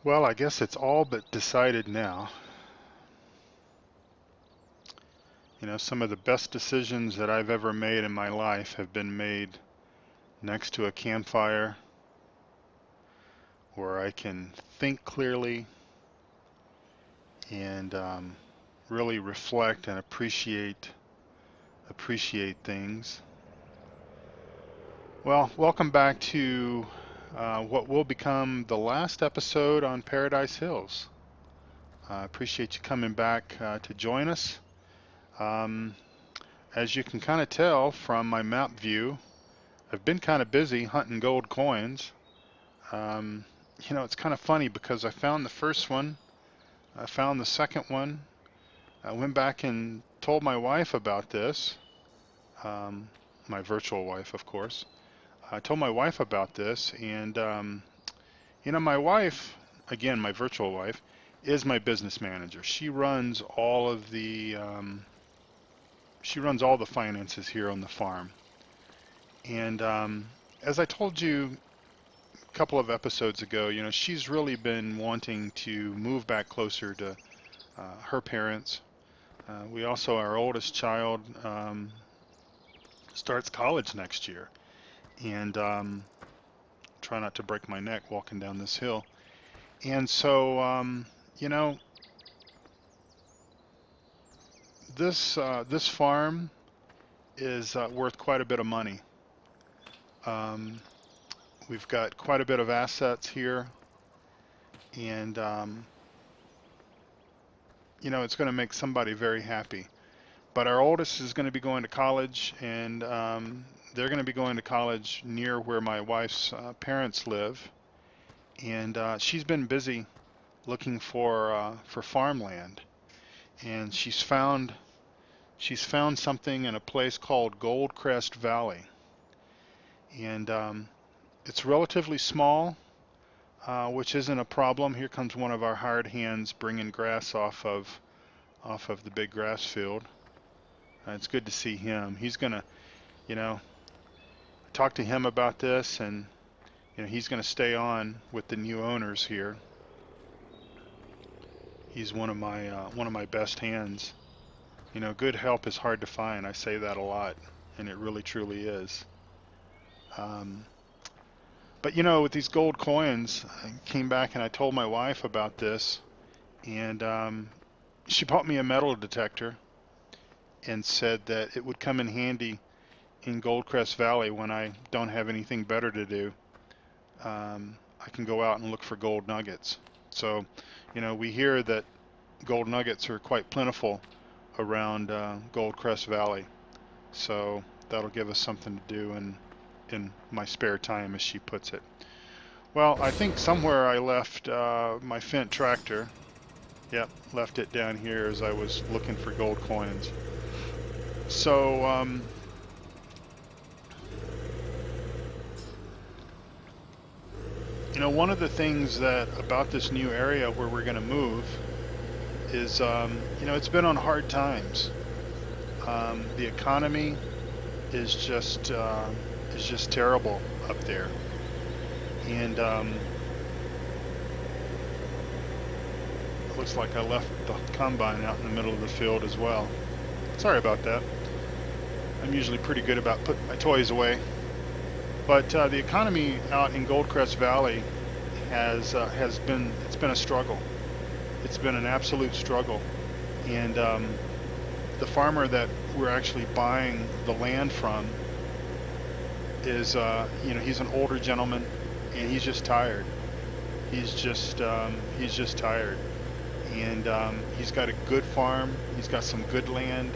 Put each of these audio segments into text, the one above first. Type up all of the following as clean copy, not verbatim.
Well, I guess it's all but decided now. Some of the best decisions that I've ever made in my life have been made next to a campfire where I can think clearly and really reflect and appreciate things. Well, welcome back to what will become the last episode on Paradise Hills. I appreciate you coming back to join us. Um, as you can kind of tell from my map view, I've been kind of busy hunting gold coins. Um, it's kind of funny because I found the first one, I found the second one. I went back and told my wife about this, um, my virtual wife, of course. I told my wife about this, and my wife, again, my virtual wife, is my business manager. She runs all the finances here on the farm. And as I told you a couple of episodes ago, she's really been wanting to move back closer to her parents. We also, our oldest child starts college next year, and try not to break my neck walking down this hill. And so, you know, this farm is worth quite a bit of money. Um, we've got quite a bit of assets here, and it's going to make somebody very happy. But our oldest is going to be going to college, and they're going to be going to college near where my wife's parents live. And she's been busy looking for farmland, and she's found something in a place called Goldcrest Valley, and it's relatively small, which isn't a problem. Here comes one of our hired hands bringing grass off of the big grass field. It's good to see him. He's gonna, talk to him about this, and he's gonna stay on with the new owners here. He's one of my best hands. Good help is hard to find. I say that a lot, and it really truly is. Um, but with these gold coins, I came back and I told my wife about this, and she bought me a metal detector and said that it would come in handy in Goldcrest Valley when I don't have anything better to do. I can go out and look for gold nuggets. So, we hear that gold nuggets are quite plentiful around Goldcrest Valley. So that'll give us something to do in my spare time, as she puts it. Well, I think somewhere I left my Fendt tractor. Yep, left it down here as I was looking for gold coins. So, one of the things that about this new area where we're going to move is, it's been on hard times. The economy is just terrible up there, and it looks like I left the combine out in the middle of the field as well. Sorry about that. I'm usually pretty good about putting my toys away, but the economy out in Goldcrest Valley has been a struggle. It's been an absolute struggle, and the farmer that we're actually buying the land from is he's an older gentleman, and he's just tired. He's just tired, and he's got a good farm. He's got some good land.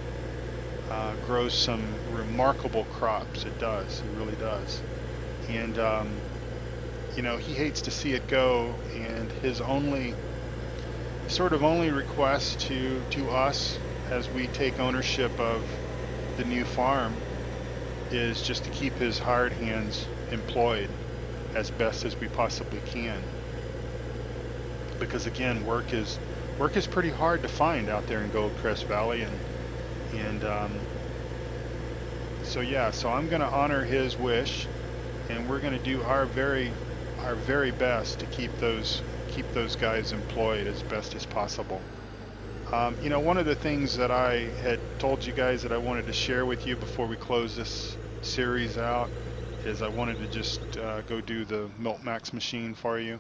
Grows some remarkable crops. It does. It really does. And he hates to see it go. And his only request to us as we take ownership of the new farm is just to keep his hired hands employed as best as we possibly can. Because again, work is pretty hard to find out there in Goldcrest Valley, and so I'm going to honor his wish, and we're going to do our very best to keep those guys employed as best as possible. One of the things that I had told you guys that I wanted to share with you before we close this series out is I wanted to just go do the Milk Max machine for you.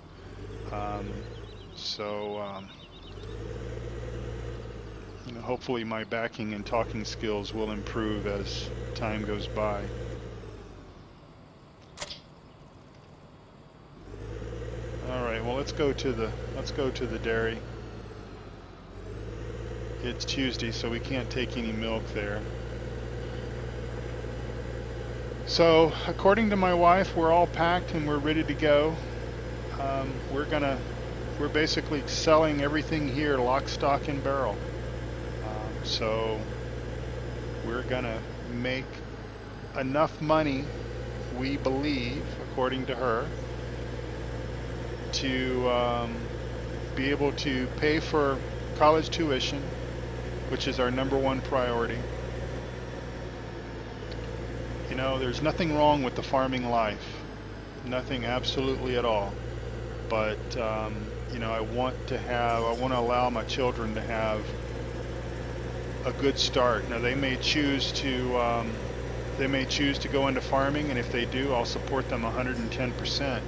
So, hopefully my backing and talking skills will improve as time goes by. All right, well, let's go to the dairy. It's Tuesday, so we can't take any milk there. So, according to my wife, we're all packed and we're ready to go. We're basically selling everything here lock, stock, and barrel. So we're gonna make enough money, we believe, according to her, to be able to pay for college tuition, which is our #1 priority. There's nothing wrong with the farming life, nothing absolutely at all. But I want to allow my children to have a good start. Now they may choose to go into farming, and if they do, I'll support them 110%.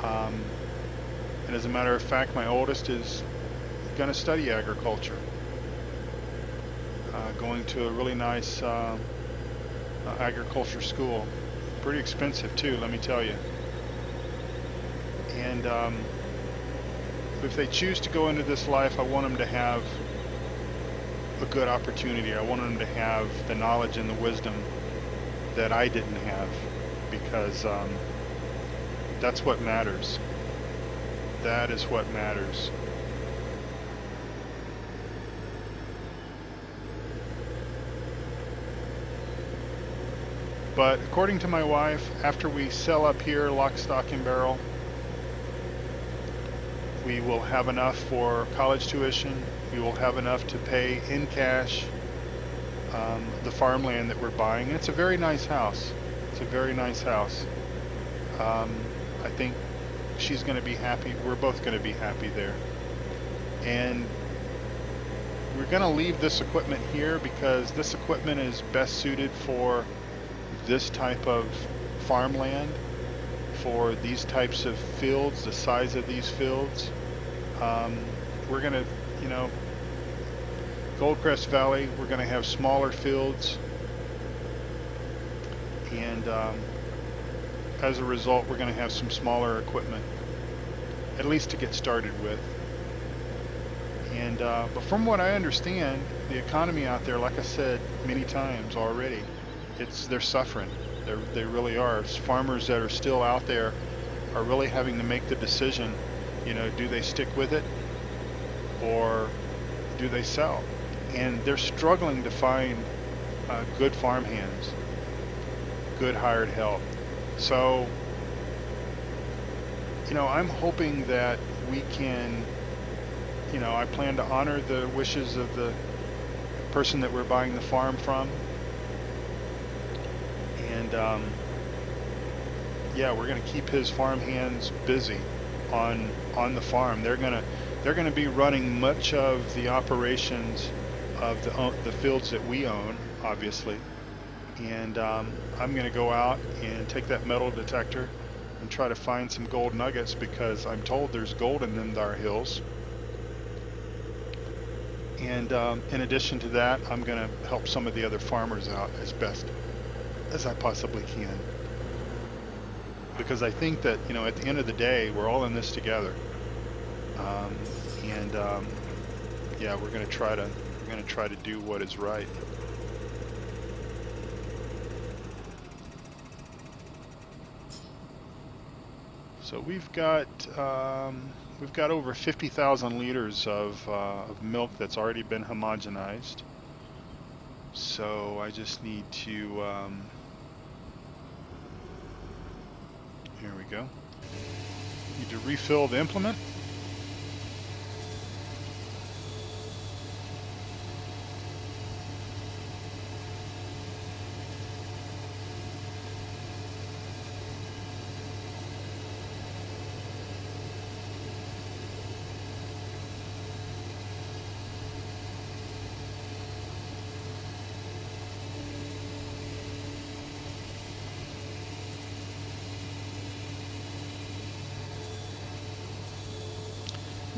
And as a matter of fact, my oldest is going to study agriculture, going to a really nice agriculture school. Pretty expensive too, let me tell you. And if they choose to go into this life, I want them to have a good opportunity. I want them to have the knowledge and the wisdom that I didn't have, because that's what matters. That is what matters. But according to my wife, after we sell up here lock, stock, and barrel, we will have enough for college tuition. We will have enough to pay in cash the farmland that we're buying. And it's a very nice house. It's a very nice house. I think she's going to be happy. We're both going to be happy there. And we're going to leave this equipment here because this equipment is best suited for this type of farmland, for these types of fields, the size of these fields. We're going to, Goldcrest Valley, we're going to have smaller fields, and as a result, we're going to have some smaller equipment, at least to get started with. And but from what I understand, the economy out there, like I said many times already, they're suffering. They really are. Farmers that are still out there are really having to make the decision, do they stick with it or do they sell? And they're struggling to find good farm hands, good hired help. So, I'm hoping that we can, I plan to honor the wishes of the person that we're buying the farm from. And we're going to keep his farm hands busy on the farm. They're going to be running much of the operations of the fields that we own, obviously. And I'm going to go out and take that metal detector and try to find some gold nuggets, because I'm told there's gold in them thar hills. And in addition to that, I'm going to help some of the other farmers out as best as I possibly can, because I think that at the end of the day, we're all in this together. We're going to try to do what is right. So we've got over 50,000 liters of milk that's already been homogenized. So I just need to, here we go. Need to refill the implement.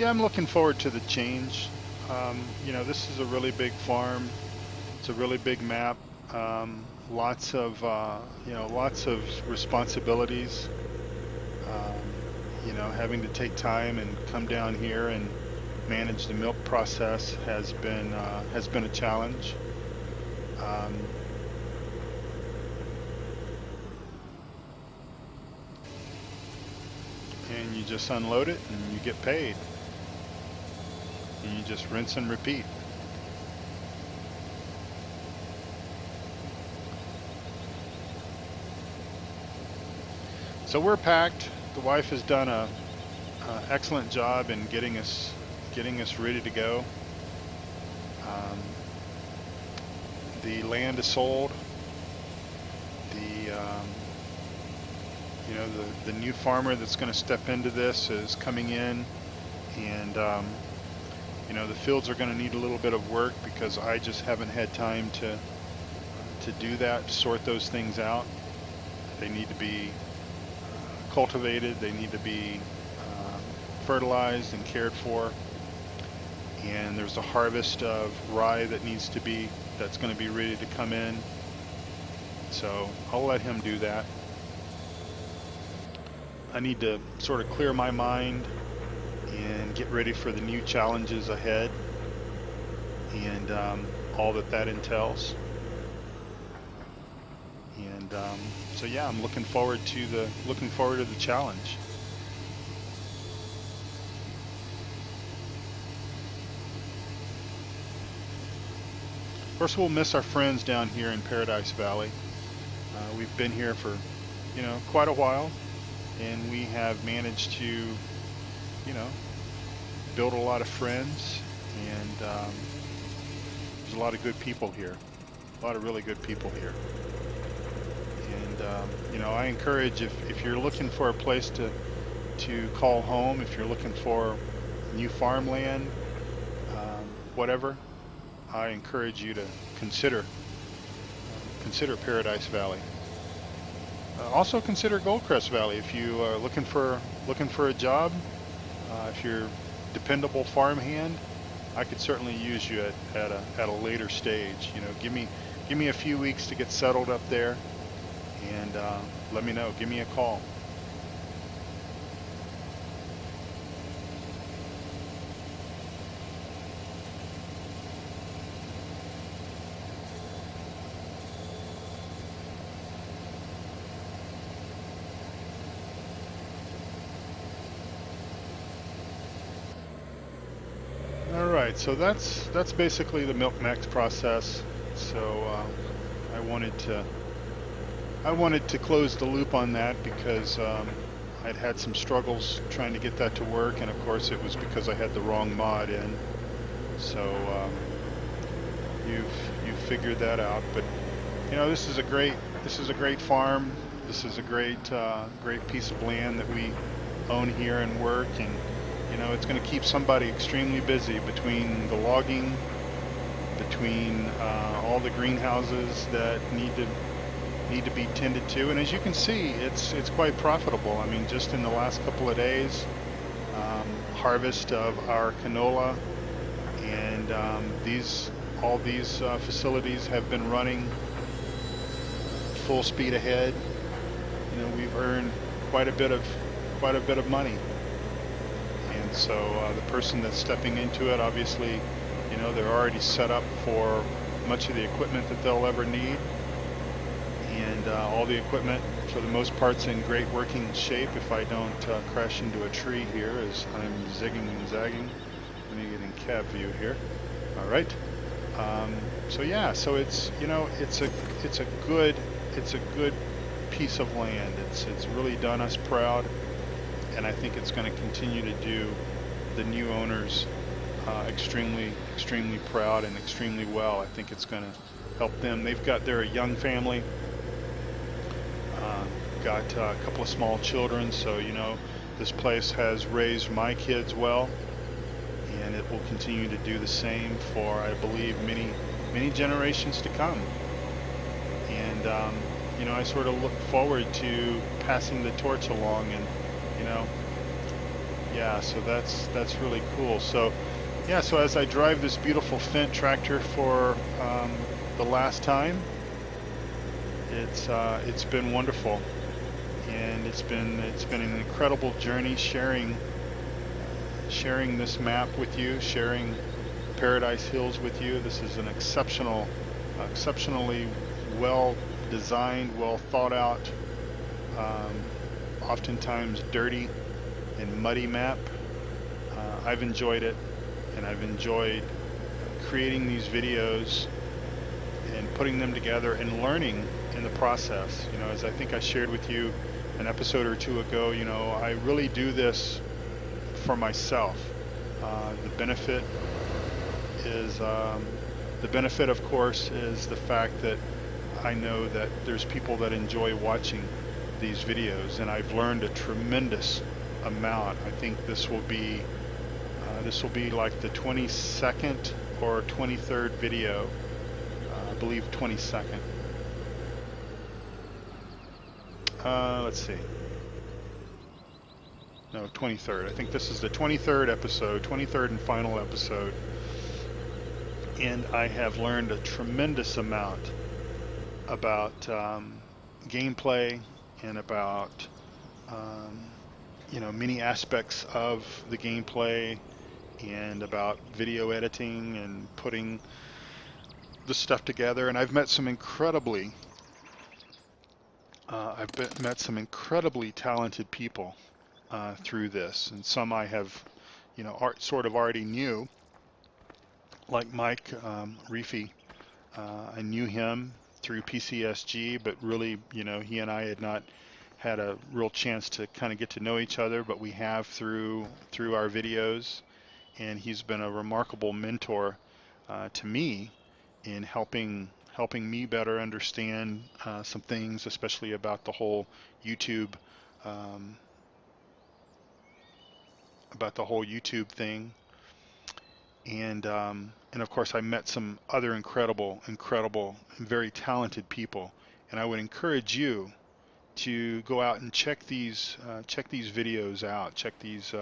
Yeah, I'm looking forward to the change. This is a really big farm. It's a really big map. Lots of responsibilities. Having to take time and come down here and manage the milk process has been a challenge. Um, and you just unload it and you get paid. And you just rinse and repeat. So we're packed. The wife has done a excellent job in getting us ready to go. Um, the land is sold. The the new farmer that's going to step into this is coming in, and the fields are going to need a little bit of work because I just haven't had time to do that, to sort those things out. They need to be cultivated. They need to be fertilized and cared for. And there's a harvest of rye that's going to be ready to come in. So I'll let him do that. I need to sort of clear my mind and get ready for the new challenges ahead, and all that entails. And so yeah, I'm looking forward to the challenge. Of course, we'll miss our friends down here in Paradise Valley. We've been here for quite a while, and we have managed to build a lot of friends, and there's a lot of good people here, a lot of really good people here. And I encourage, if you're looking for a place to call home, if you're looking for new farmland, whatever, I encourage you to consider Paradise Valley. Also consider Goldcrest Valley if you are looking for a job. If you're a dependable farmhand, I could certainly use you at a later stage. Give me a few weeks to get settled up there, and let me know. Give me a call. All right, so that's basically the Milk Max process. So I wanted to close the loop on that because I'd had some struggles trying to get that to work, and of course it was because I had the wrong mod in. So you've figured that out. But this is a great farm. This is a great piece of land that we own here and work, and it's going to keep somebody extremely busy between the logging, between all the greenhouses that need to be tended to. And as you can see, it's quite profitable. I mean, just in the last couple of days, harvest of our canola, and all these facilities have been running full speed ahead. We've earned quite a bit of money. And so the person that's stepping into it, obviously, they're already set up for much of the equipment that they'll ever need. And all the equipment, for the most part's in great working shape if I don't crash into a tree here as I'm zigging and zagging. Let me get in cab view here. All right. So yeah, so it's a good piece of land. It's really done us proud, and I think it's going to continue to do the new owners extremely proud and extremely well. I think it's going to help them. They're a young family, got a couple of small children, so this place has raised my kids well, and it will continue to do the same for, I believe, many generations to come. And I sort of look forward to passing the torch along, and Yeah, so that's really cool. So yeah, so as I drive this beautiful Fendt tractor for the last time, it's been wonderful, and it's been an incredible journey sharing this map with you, sharing Paradise Hills with you. This is an exceptionally well designed, well thought out, um, oftentimes dirty and muddy map. I've enjoyed it, and I've enjoyed creating these videos and putting them together and learning in the process. As I think I shared with you an episode or two ago, I really do this for myself. The benefit is the benefit, of course, is the fact that I know that there's people that enjoy watching these videos, and I've learned a tremendous amount. I think this will be like the 22nd or 23rd video. I believe 22nd. Let's see. No, 23rd. I think this is the 23rd episode, 23rd and final episode. And I have learned a tremendous amount about gameplay and about um, many aspects of the gameplay and about video editing and putting the stuff together. And met some incredibly talented people through this, and some I have, sort of already knew, like Mike Reefy. I knew him through PCSG, but really, he and I had not had a real chance to kind of get to know each other, but we have through our videos, and he's been a remarkable mentor to me in helping me better understand some things, especially about the whole YouTube um, thing. And of course, I met some other incredible, very talented people. And I would encourage you to go out and check these videos out, check these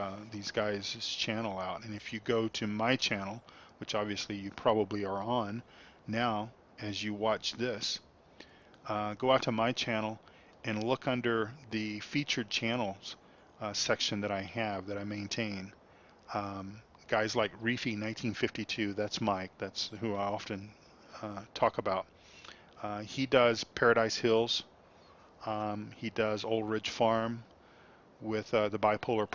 guys' channel out. And if you go to my channel, which obviously you probably are on now as you watch this, go out to my channel and look under the featured channels section that I maintain. Guys like Reefy 1952, that's Mike, that's who I often talk about. He does Paradise Hills. He does Old Ridge Farm with the Bipolar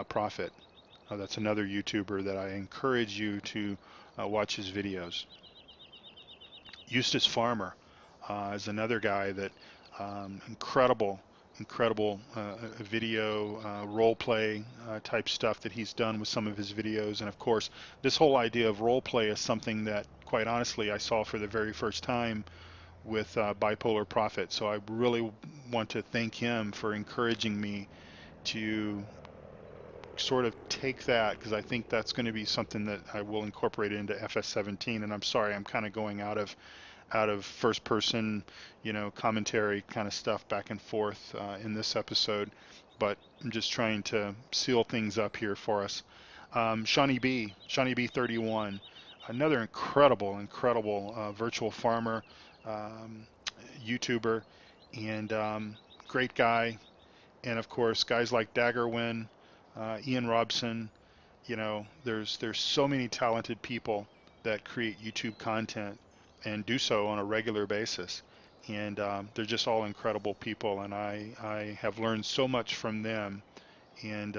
Prophet. That's another YouTuber that I encourage you to watch his videos. Eustace Farmer is another guy that incredible video role play type stuff that he's done with some of his videos. And of course, this whole idea of role play is something that, quite honestly, I saw for the very first time with Bipolar Prophet. So I really want to thank him for encouraging me to sort of take that, because I think that's going to be something that I will incorporate into FS17. And I'm sorry, I'm kind of going out of first person, commentary kind of stuff back and forth in this episode, but I'm just trying to seal things up here for us. Shawnee B 31, another incredible virtual farmer, um, YouTuber, and great guy. And of course, guys like Daggerwin, Ian Robson. There's so many talented people that create YouTube content and do so on a regular basis, and they're just all incredible people, and I have learned so much from them. And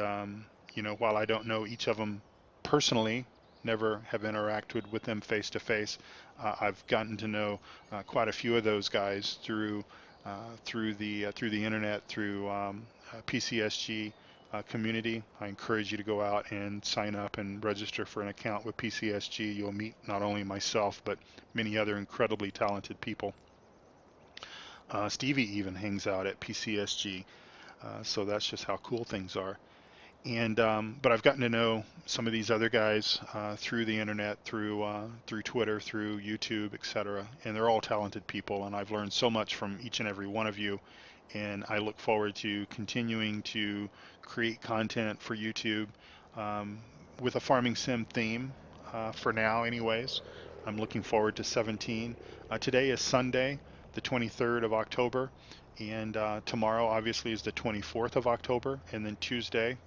while I don't know each of them personally, never have interacted with them face to face, I've gotten to know quite a few of those guys through the internet, through PCSG community. I encourage you to go out and sign up and register for an account with PCSG. You'll meet not only myself, but many other incredibly talented people. Stevie even hangs out at PCSG, so that's just how cool things are. And but I've gotten to know some of these other guys through the internet, through Twitter, through YouTube, etc. And they're all talented people, and I've learned so much from each and every one of you. and I look forward to continuing to create content for YouTube um, with a farming sim theme for now anyways. I'm looking forward to 17. Today is Sunday, the 23rd of October, and tomorrow obviously is the 24th of October, and then Tuesday,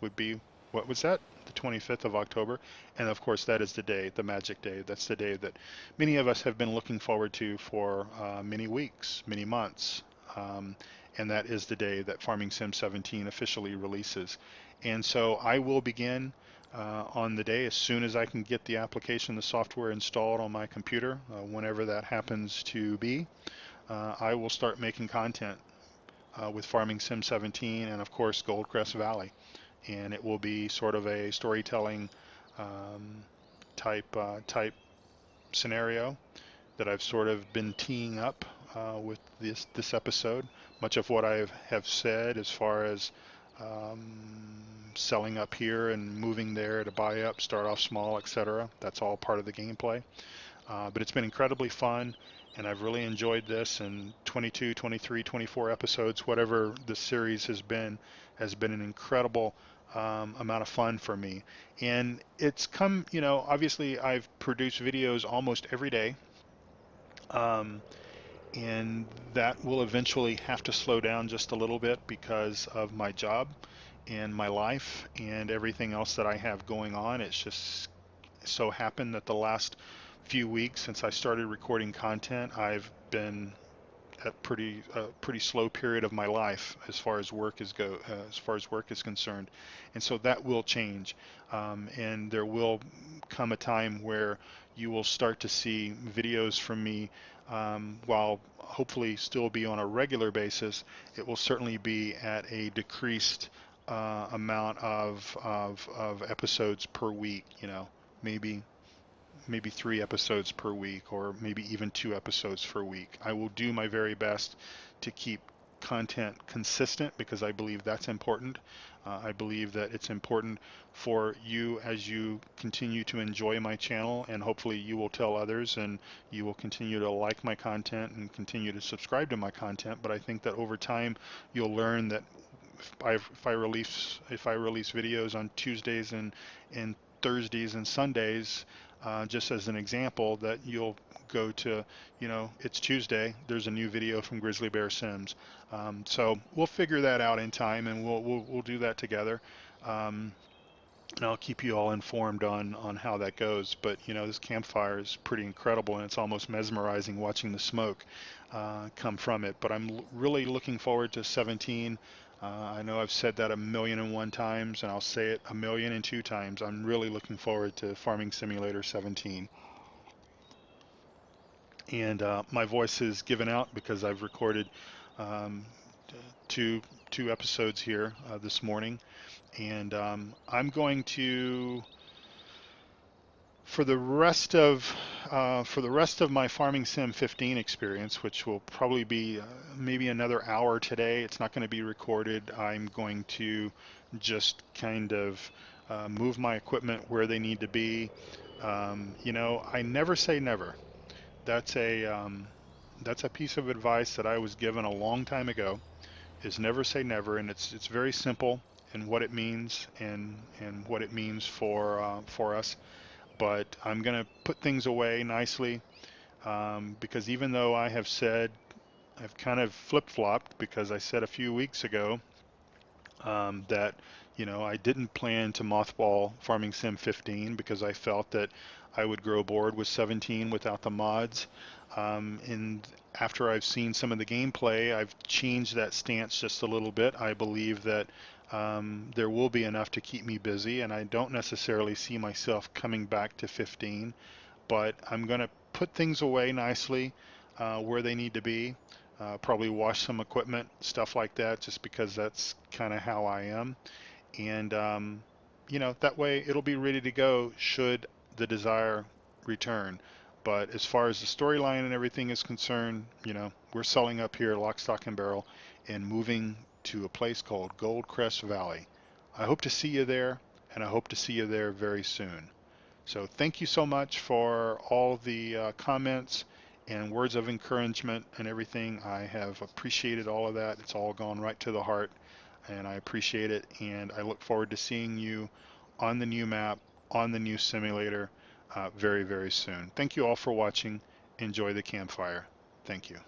would be, what was that? The 25th of October. And of course, that is the day, the magic day. That's the day that many of us have been looking forward to for many weeks, many months. Um, and that is the day that Farming Sim 17 officially releases. And so I will begin on the day as soon as I can get the application, the software installed on my computer, whenever that happens to be. I will start making content with Farming Sim 17 and of course Goldcrest Valley, and it will be sort of a storytelling um, type scenario that I've sort of been teeing up with this episode. Much of what I have said as far as selling up here and moving there to buy up, start off small, etc. That's all part of the gameplay. But it's been incredibly fun, and I've really enjoyed this. And 22, 23, 24 episodes, whatever the series has been an incredible amount of fun for me. And it's come, obviously I've produced videos almost every day. Um, and that will eventually have to slow down just a little bit because of my job and my life and everything else that I have going on. It's just so happened that the last few weeks since I started recording content, I've been at pretty slow period of my life as far as work is concerned, and so that will change, and there will come a time where you will start to see videos from me, while hopefully still be on a regular basis. It will certainly be at a decreased amount of episodes per week. Maybe maybe 3 episodes per week, or maybe even 2 episodes per week. I will do my very best to keep content consistent because I believe that's important. I believe that it's important for you as you continue to enjoy my channel, and hopefully you will tell others and you will continue to like my content and continue to subscribe to my content. But I think that over time you'll learn that if I release videos on Tuesdays and Thursdays and Sundays, just as an example, that you'll go to, it's Tuesday, there's a new video from Grizzly Bear Sims. So we'll figure that out in time, and we'll do that together. Um, and I'll keep you all informed on how that goes. But this campfire is pretty incredible, and it's almost mesmerizing watching the smoke come from it. But I'm really looking forward to 17. I know I've said that 1,000,001 times, and I'll say it 1,000,002 times. I'm really looking forward to Farming Simulator 17. And my voice is given out because I've recorded um, two two episodes here this morning, and I'm going to, for the rest of my Farming Sim 15 experience, which will probably be maybe another hour today. It's not going to be recorded. I'm going to just kind of move my equipment where they need to be. I never say never. That's a piece of advice that I was given a long time ago. Is never say never, and it's very simple in what it means, and what it means for us. But I'm going to put things away nicely, because even though I've kind of flip-flopped, because I said a few weeks ago that I didn't plan to mothball Farming Sim 15 because I felt that I would grow bored with 17 without the mods. And after I've seen some of the gameplay, I've changed that stance just a little bit. I believe that there will be enough to keep me busy, and I don't necessarily see myself coming back to 15, but I'm going to put things away nicely where they need to be. Probably wash some equipment, stuff like that, just because that's kind of how I am. And, that way it'll be ready to go should the desire return. But as far as the storyline and everything is concerned, we're selling up here lock, stock, and barrel and moving to a place called Goldcrest Valley. I hope to see you there, and I hope to see you there very soon. So thank you so much for all the comments and words of encouragement and everything. I have appreciated all of that. It's all gone right to the heart, and I appreciate it. And I look forward to seeing you on the new map, on the new simulator very, very soon. Thank you all for watching. Enjoy the campfire. Thank you.